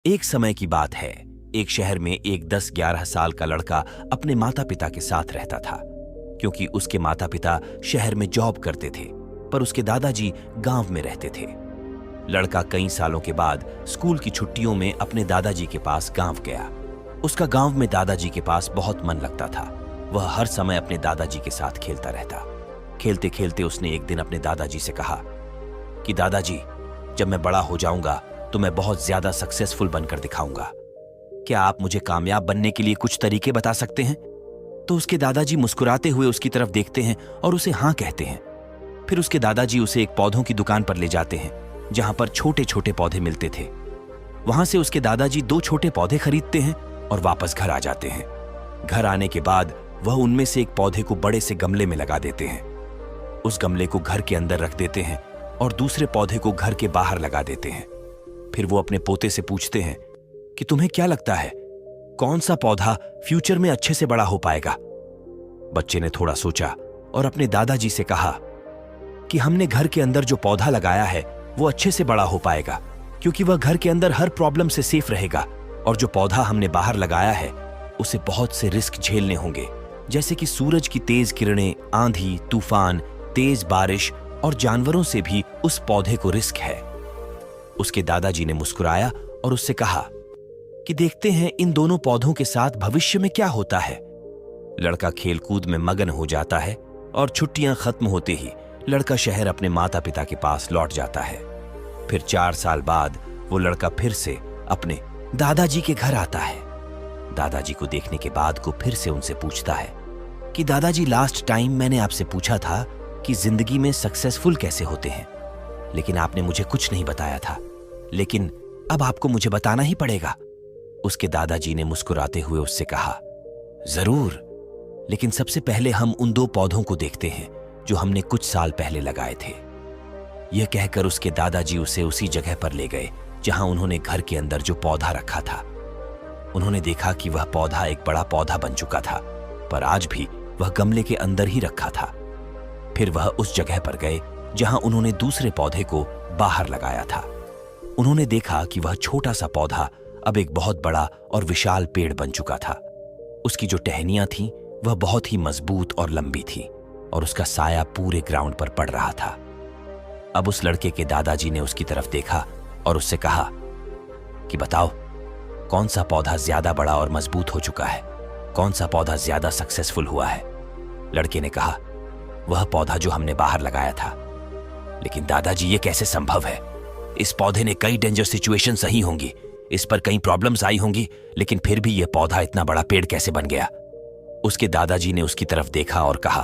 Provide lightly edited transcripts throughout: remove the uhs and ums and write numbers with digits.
एक समय की बात है। एक शहर में एक 10-11 साल का लड़का अपने माता पिता के साथ रहता था। क्योंकि उसके माता पिता शहर में जॉब करते थे, पर उसके दादाजी गांव में रहते थे। लड़का कई सालों के बाद स्कूल की छुट्टियों में अपने दादाजी के पास गांव गया। उसका गांव में दादाजी के पास बहुत मन लगता था। वह हर समय अपने दादाजी के साथ खेलता रहता। खेलते खेलते उसने एक दिन अपने दादाजी से कहा कि दादाजी, जब मैं बड़ा हो जाऊंगा तो मैं बहुत ज्यादा सक्सेसफुल बनकर दिखाऊंगा। क्या आप मुझे कामयाब बनने के लिए कुछ तरीके बता सकते हैं? तो उसके दादाजी मुस्कुराते हुए उसकी तरफ देखते हैं और उसे हाँ कहते हैं। फिर उसके दादाजी उसे एक पौधों की दुकान पर ले जाते हैं, जहां पर छोटे छोटे पौधे मिलते थे। वहां से उसके दादाजी 2 छोटे पौधे खरीदते हैं और वापस घर आ जाते हैं। घर आने के बाद वह उनमें से एक पौधे को बड़े से गमले में लगा देते हैं। उस गमले को घर के अंदर रख देते हैं और दूसरे पौधे को घर के बाहर लगा देते हैं। फिर वो अपने पोते से पूछते हैं कि तुम्हें क्या लगता है, कौन सा पौधा फ्यूचर में अच्छे से बड़ा हो पाएगा? बच्चे ने थोड़ा सोचा और अपने दादाजी से कहा कि हमने घर के अंदर जो पौधा लगाया है वो अच्छे से बड़ा हो पाएगा, क्योंकि वह घर के अंदर हर प्रॉब्लम से सेफ रहेगा। और जो पौधा हमने बाहर लगाया है उसे बहुत से रिस्क झेलने होंगे, जैसे कि सूरज की तेज किरणें, आंधी, तूफान, तेज बारिश और जानवरों से भी उस पौधे को रिस्क है। उसके दादाजी ने मुस्कुराया और उससे कहा कि देखते हैं इन दोनों पौधों के साथ भविष्य में क्या होता है। लड़का खेलकूद में मगन हो जाता है और छुट्टियां खत्म होते ही लड़का शहर अपने माता पिता के पास लौट जाता है। फिर 4 साल बाद वो लड़का फिर से अपने दादाजी के घर आता है। दादाजी को देखने के बाद को फिर से उनसे पूछता है कि दादाजी, लास्ट टाइम मैंने आपसे पूछा था कि जिंदगी में सक्सेसफुल कैसे होते हैं, लेकिन आपने मुझे कुछ नहीं बताया था, लेकिन अब आपको मुझे बताना ही पड़ेगा। उसके दादाजी ने मुस्कुराते हुए उससे कहा, जरूर, लेकिन सबसे पहले हम उन 2 पौधों को देखते हैं जो हमने कुछ साल पहले लगाए थे। यह कहकर उसके दादाजी उसे उसी जगह पर ले गए जहां उन्होंने घर के अंदर जो पौधा रखा था। उन्होंने देखा कि वह पौधा एक बड़ा पौधा बन चुका था, पर आज भी वह गमले के अंदर ही रखा था। फिर वह उस जगह पर गए जहां उन्होंने दूसरे पौधे को बाहर लगाया था। उन्होंने देखा कि वह छोटा सा पौधा अब एक बहुत बड़ा और विशाल पेड़ बन चुका था। उसकी जो टहनियां थीं वह बहुत ही मजबूत और लंबी थी और उसका साया पूरे ग्राउंड पर पड़ रहा था। अब उस लड़के के दादाजी ने उसकी तरफ देखा और उससे कहा कि बताओ, कौन सा पौधा ज्यादा बड़ा और मजबूत हो चुका है, कौन सा पौधा ज्यादा सक्सेसफुल हुआ है? लड़के ने कहा, वह पौधा जो हमने बाहर लगाया था। लेकिन दादाजी, ये कैसे संभव है? इस पौधे ने कई डेंजर सिचुएशन सही होंगी, इस पर कई प्रॉब्लम्स आई होंगी, लेकिन फिर भी यह पौधा इतना बड़ा पेड़ कैसे बन गया? उसके दादाजी ने उसकी तरफ देखा और कहा,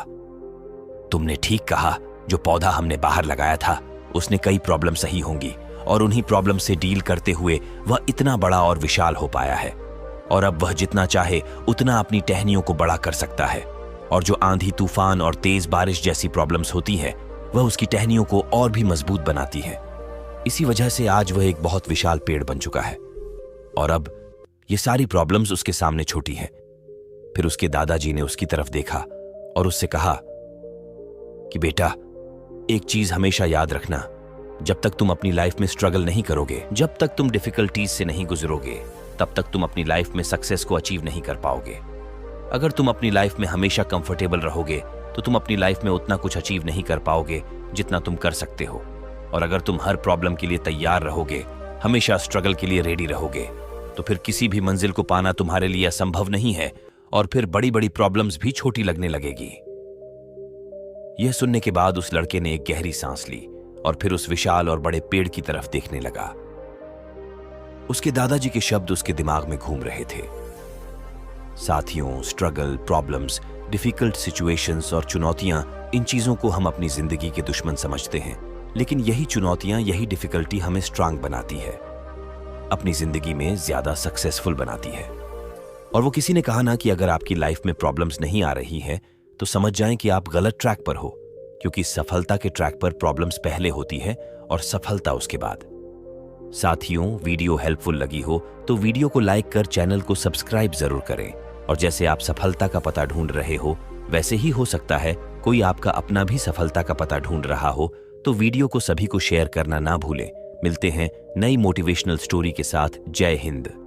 तुमने ठीक कहा, जो पौधा हमने बाहर लगाया था उसने कई प्रॉब्लम सही होंगी और उन्हीं प्रॉब्लम से डील करते हुए वह इतना बड़ा और विशाल हो पाया है। और अब वह जितना चाहे उतना अपनी टहनियों को बड़ा कर सकता है। और जो आंधी, तूफान और तेज बारिश जैसी प्रॉब्लम्स होती हैं, वह उसकी टहनियों को और भी मजबूत बनाती है। इसी वजह से आज वह एक बहुत विशाल पेड़ बन चुका है और अब ये सारी प्रॉब्लम्स उसके सामने छोटी हैं। फिर उसके दादाजी ने उसकी तरफ देखा और उससे कहा कि बेटा, एक चीज हमेशा याद रखना, जब तक तुम अपनी लाइफ में स्ट्रगल नहीं करोगे, जब तक तुम डिफिकल्टीज से नहीं गुजरोगे, तब तक तुम अपनी लाइफ में सक्सेस को अचीव नहीं कर पाओगे। अगर तुम अपनी लाइफ में हमेशा कंफर्टेबल रहोगे तो तुम अपनी लाइफ में उतना कुछ अचीव नहीं कर पाओगे जितना तुम कर सकते हो। और अगर तुम हर प्रॉब्लम के लिए तैयार रहोगे, हमेशा स्ट्रगल के लिए रेडी रहोगे, तो फिर किसी भी मंजिल को पाना तुम्हारे लिए असंभव नहीं है और फिर बड़ी बड़ी प्रॉब्लम्स भी छोटी लगने लगेगी। यह सुनने के बाद उस लड़के ने एक गहरी सांस ली और फिर उस विशाल और बड़े पेड़ की तरफ देखने लगा। उसके दादाजी के शब्द उसके दिमाग में घूम रहे थे। साथियों, स्ट्रगल, प्रॉब्लम्स, डिफिकल्ट सिचुएशंस और चुनौतियां, इन चीजों को हम अपनी जिंदगी के दुश्मन समझते हैं, लेकिन यही चुनौतियां, यही डिफिकल्टी हमें स्ट्रांग बनाती है, अपनी जिंदगी में ज्यादा सक्सेसफुल बनाती है। और वो किसी ने कहा ना कि अगर आपकी लाइफ में प्रॉब्लम्स नहीं आ रही हैं तो समझ जाएं कि आप गलत ट्रैक पर हो, क्योंकि सफलता के ट्रैक पर प्रॉब्लम्स पहले होती है और सफलता उसके बाद। साथियों, वीडियो हेल्पफुल लगी हो तो वीडियो को लाइक कर चैनल को सब्सक्राइब जरूर करें। और जैसे आप सफलता का पता ढूंढ रहे हो, वैसे ही हो सकता है कोई आपका अपना भी सफलता का पता ढूंढ रहा हो, तो वीडियो को सभी को शेयर करना ना भूलें मिलते हैं नई मोटिवेशनल स्टोरी के साथ। जय हिंद।